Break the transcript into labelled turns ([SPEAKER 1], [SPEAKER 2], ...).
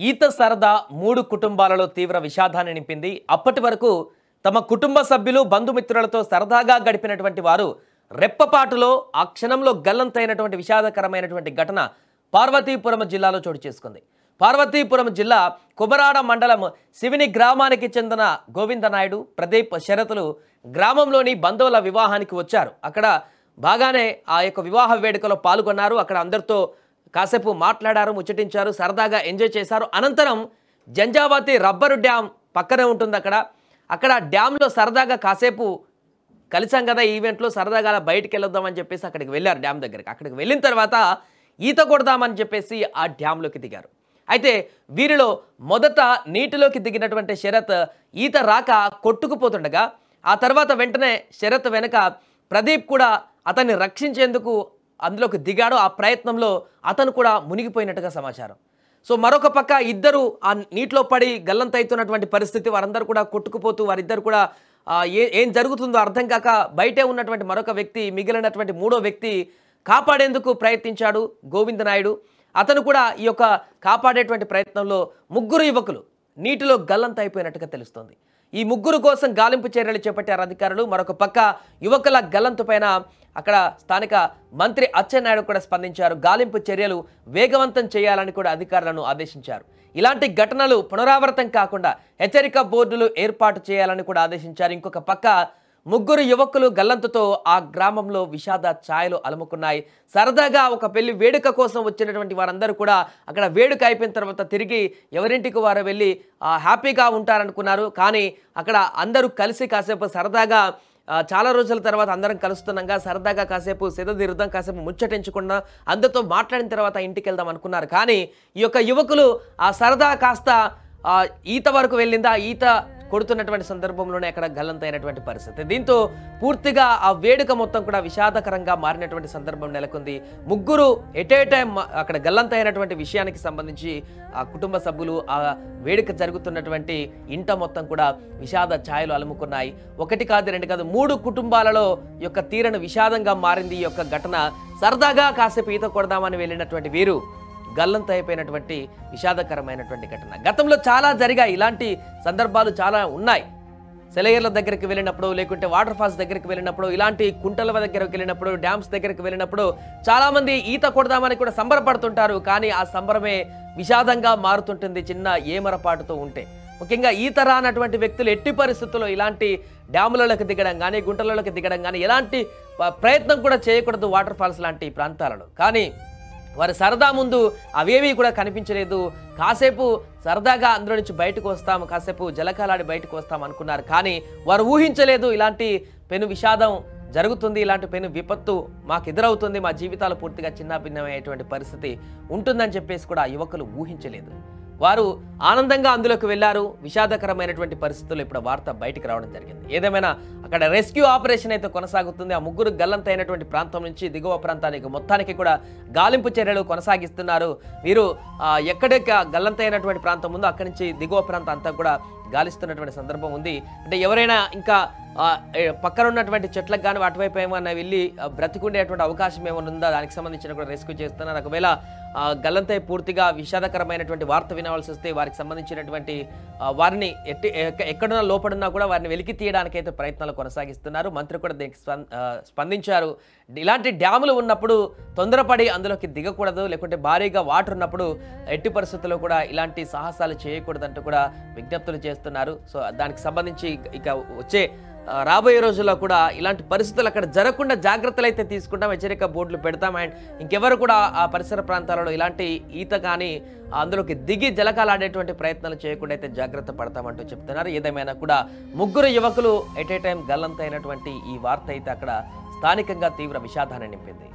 [SPEAKER 1] ఈత సరదా మూడు కుటుంబాలలో తీవ్ర విషాదాన్ని నింపింది. అప్పటి వరకు తమ కుటుంబ సభ్యులు బంధుమిత్రులతో సరదాగా గడిపినటువంటి వారు రెప్పపాటులో ఆ క్షణంలో గల్లంతైనటువంటి విషాదకరమైనటువంటి ఘటన పార్వతీపురం జిల్లాలో చోటు చేసుకుంది. పార్వతీపురం జిల్లా కుబరాడ మండలం శివిని గ్రామానికి చెందిన గోవిందనాయుడు, ప్రదీప్, శరతులు గ్రామంలోని బంధువుల వివాహానికి వచ్చారు. అక్కడ బాగానే ఆ యొక్క వివాహ వేడుకలో పాల్గొన్నారు. అక్కడ అందరితో కాసేపు మాట్లాడారు, ముచ్చటించారు, సరదాగా ఎంజాయ్ చేశారు. అనంతరం జంజావతి రబ్బరు డ్యామ్ పక్కనే ఉంటుంది. అక్కడ డ్యామ్లో సరదాగా కాసేపు కలిసాం కదా, ఈవెంట్లో సరదాగా బయటికి వెళ్ళొద్దామని చెప్పేసి అక్కడికి వెళ్ళారు. డ్యామ్ దగ్గరికి అక్కడికి వెళ్ళిన తర్వాత ఈత కొడదామని చెప్పేసి ఆ డ్యామ్లోకి దిగారు. అయితే వీరిలో మొదట నీటిలోకి దిగినటువంటి శరత్ ఈత రాక కొట్టుకుపోతుండగా, ఆ తర్వాత వెంటనే శరత్ వెనక ప్రదీప్ కూడా అతన్ని రక్షించేందుకు అందులోకి దిగాడు. ఆ ప్రయత్నంలో అతను కూడా మునిగిపోయినట్టుగా సమాచారం. సో మరొక పక్క ఇద్దరు ఆ నీటిలో పడి గల్లంతైతున్నటువంటి పరిస్థితి. వారందరూ కూడా కొట్టుకుపోతూ వారిద్దరు కూడా ఏం జరుగుతుందో అర్థం కాక బయటే ఉన్నటువంటి మరొక వ్యక్తి, మిగిలినటువంటి మూడో వ్యక్తి కాపాడేందుకు ప్రయత్నించాడు గోవిందనాయుడు. అతను కూడా ఈ యొక్క కాపాడేటువంటి ప్రయత్నంలో ముగ్గురు యువకులు నీటిలో గల్లంతైపోయినట్టుగా తెలుస్తోంది. ఈ ముగ్గురు కోసం గాలింపు చర్యలు చేపట్టారు అధికారులు. మరొక పక్క యువకుల గల్లంతు పైన అక్కడ స్థానిక మంత్రి అచ్చెన్నాయుడు కూడా స్పందించారు. గాలింపు చర్యలు వేగవంతం చేయాలని కూడా అధికారులను ఆదేశించారు. ఇలాంటి ఘటనలు పునరావృతం కాకుండా హెచ్చరిక బోర్డులు ఏర్పాటు చేయాలని కూడా ఆదేశించారు. ఇంకొక పక్క ముగ్గురు యువకులు గల్లంతుతో ఆ గ్రామంలో విషాద ఛాయలు అలుముకున్నాయి. సరదాగా ఒక పెళ్లి వేడుక కోసం వచ్చినటువంటి వారందరూ కూడా అక్కడ వేడుక అయిపోయిన తర్వాత తిరిగి ఎవరింటికి వారు వెళ్ళి హ్యాపీగా ఉంటారనుకున్నారు. కానీ అక్కడ అందరూ కలిసి కాసేపు సరదాగా చాలా రోజుల తర్వాత అందరం కలుస్తున్నాగా సరదాగా కాసేపు సెదదీరుదాం, కాసేపు ముచ్చటించకుండా అందరితో మాట్లాడిన తర్వాత ఇంటికి వెళ్దాం అనుకున్నారు. కానీ ఈ యొక్క యువకులు ఆ సరదా కాస్త ఈత వరకు వెళ్ళిందా, ఈత కొడుతున్నటువంటి సందర్భంలోనే అక్కడ గల్లంతైనటువంటి పరిస్థితి. దీంతో పూర్తిగా ఆ వేడుక మొత్తం కూడా విషాదకరంగా మారినటువంటి సందర్భం నెలకొంది. ముగ్గురు ఎట్ ఏ టైం అక్కడ గల్లంతైనటువంటి విషయానికి సంబంధించి ఆ కుటుంబ సభ్యులు ఆ వేడుక జరుగుతున్నటువంటి ఇంట మొత్తం కూడా విషాద ఛాయలు అలుముకున్నాయి. ఒకటి కాదు, రెండు కాదు, మూడు కుటుంబాలలో యొక్క తీరని విషాదంగా మారింది ఈ యొక్క ఘటన. సరదాగా కాసేపు ఈత కొడదామని వెళ్ళినటువంటి వీరు గల్లంతైపోయినటువంటి విషాదకరమైనటువంటి ఘటన. గతంలో చాలా జరిగాయి, ఇలాంటి సందర్భాలు చాలా ఉన్నాయి. సెలయేర్ల దగ్గరికి వెళ్ళినప్పుడు, లేకుంటే వాటర్ ఫాల్స్ దగ్గరికి వెళ్ళినప్పుడు, ఇలాంటి కుంటల దగ్గరికి వెళ్ళినప్పుడు, డ్యామ్స్ దగ్గరికి వెళ్ళినప్పుడు చాలామంది ఈత కొడదామని కూడా సంబరపడుతుంటారు. కానీ ఆ సంబరమే విషాదంగా మారుతుంటుంది చిన్న ఏమరపాటుతో ఉంటే. ముఖ్యంగా ఈత రానటువంటి వ్యక్తులు ఎట్టి పరిస్థితుల్లో ఇలాంటి డ్యాములలోకి దిగడం కానీ, గుంటలలోకి దిగడం కానీ ఎలాంటి ప్రయత్నం కూడా చేయకూడదు వాటర్ ఫాల్స్ లాంటి ప్రాంతాలలో. కానీ వారి సరదా ముందు అవేవి కూడా కనిపించలేదు. కాసేపు సరదాగా అందులో నుంచి బయటకు వస్తాం, కాసేపు జలకాలాడి బయటకు వస్తాం అనుకున్నారు. కానీ వారు ఊహించలేదు ఇలాంటి పెను విషాదం జరుగుతుంది, ఇలాంటి పెను విపత్తు మాకు ఎదురవుతుంది, మా జీవితాలు పూర్తిగా చిన్నభిన్నమైనటువంటి పరిస్థితి ఉంటుందని చెప్పేసి కూడా యువకులు ఊహించలేదు. వారు ఆనందంగా అందులోకి వెళ్ళారు. విషాదకరమైనటువంటి పరిస్థితుల్లో ఇప్పుడు వార్త బయటికి రావడం జరిగింది. ఏదేమైనా అక్కడ రెస్క్యూ ఆపరేషన్ అయితే కొనసాగుతుంది. ఆ ముగ్గురు గల్లంతైనటువంటి ప్రాంతం నుంచి దిగువ ప్రాంతానికి మొత్తానికి కూడా గాలింపు చర్యలు కొనసాగిస్తున్నారు. వీరు ఎక్కడికి గల్లంతైనటువంటి ప్రాంతం ఉందో అక్కడి నుంచి దిగువ ప్రాంతం అంతా కూడా గాలిస్తున్నటువంటి సందర్భం ఉంది. అంటే ఎవరైనా ఇంకా పక్కన ఉన్నటువంటి చెట్లకు కానీ అటువైపు ఏమైనా వెళ్ళి బ్రతికుండేటువంటి అవకాశం ఏమైనా ఉందా, దానికి సంబంధించిన కూడా రెస్క్యూ చేస్తున్నారు. ఒకవేళ గల్లంతై పూర్తిగా విషాదకరమైనటువంటి వార్త వినవలసి వస్తే వారికి సంబంధించినటువంటి వారిని ఎక్కడున్నా లోపడున్నా కూడా వారిని వెలికి తీయడానికి అయితే ప్రయత్నాలు కొనసాగిస్తున్నారు. మంత్రి కూడా దీనికి స్పందించారు. ఇలాంటి డ్యాములు ఉన్నప్పుడు తొందరపడి అందులోకి దిగకూడదు, లేకుంటే భారీగా వాటర్ ఉన్నప్పుడు ఎట్టి పరిస్థితుల్లో కూడా ఇలాంటి సాహసాలు చేయకూడదంటూ కూడా విజ్ఞప్తులు చేస్తున్నారు. సో దానికి సంబంధించి ఇక వచ్చే రాబోయే రోజుల్లో కూడా ఇలాంటి పరిస్థితులు అక్కడ జరగకుండా జాగ్రత్తలు అయితే తీసుకుంటాం, హెచ్చరిక బోర్డులు పెడతాం. అండ్ ఇంకెవరు కూడా ఆ పరిసర ప్రాంతాలలో ఇలాంటి ఈత కానీ అందులోకి దిగి జలకాలాడేటువంటి ప్రయత్నాలు చేయకుండా అయితే జాగ్రత్త పడతామంటూ చెప్తున్నారు. ఏదేమైనా కూడా ముగ్గురు యువకులు ఎట్ ఏ టైం గల్లంతైనటువంటి ఈ వార్త అయితే అక్కడ స్థానికంగా తీవ్ర విషాదాన్ని నింపింది.